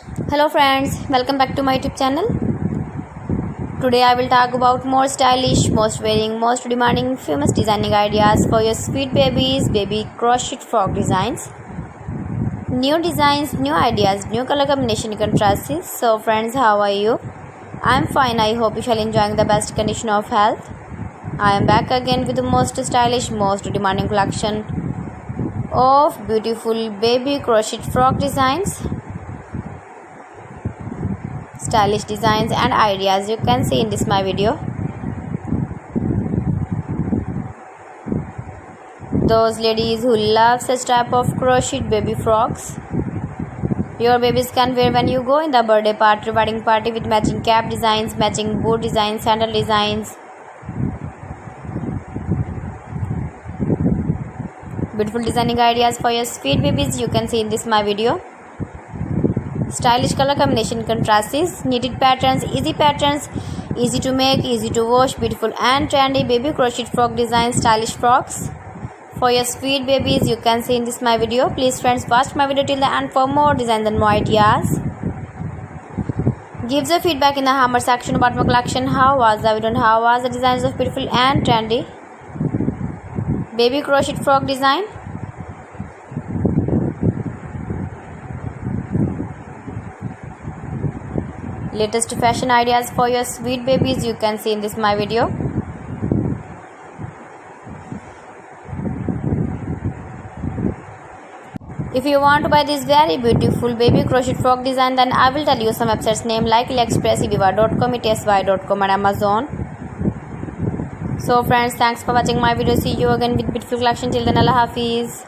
Hello friends, welcome back to my YouTube channel. Today I will talk about more stylish, most wearing, most demanding, famous designing ideas for your sweet babies, baby crochet frog designs. New designs, new ideas, new color combination contrasts. So friends, how are you? I am fine. I hope you shall enjoying the best condition of health. I am back again with the most stylish, most demanding collection of beautiful baby crochet frog designs. Stylish designs and ideas you can see in this my video. Those ladies who love such type of crocheted baby frogs, your babies can wear when you go in the birthday party, wedding party, with matching cap designs, matching boot designs, sandal designs. Beautiful designing ideas for your sweet babies you can see in this my video. Stylish color combination contrasts, knitted patterns, easy to make, easy to wash, beautiful and trendy baby crochet frog designs, stylish frocks for your sweet babies you can see in this my video. Please friends, watch my video till the end for more designs and more ideas. Give the feedback in the hammer section about my collection. How was the video and how was the designs of beautiful and trendy baby crochet frog design? Latest fashion ideas for your sweet babies you can see in this my video. If you want to buy this very beautiful baby crochet frog design, then I will tell you some websites name like AliExpress, eviva.com, etsy.com and Amazon. So friends, thanks for watching my video. See you again with beautiful collection. Till then, Allah Hafiz.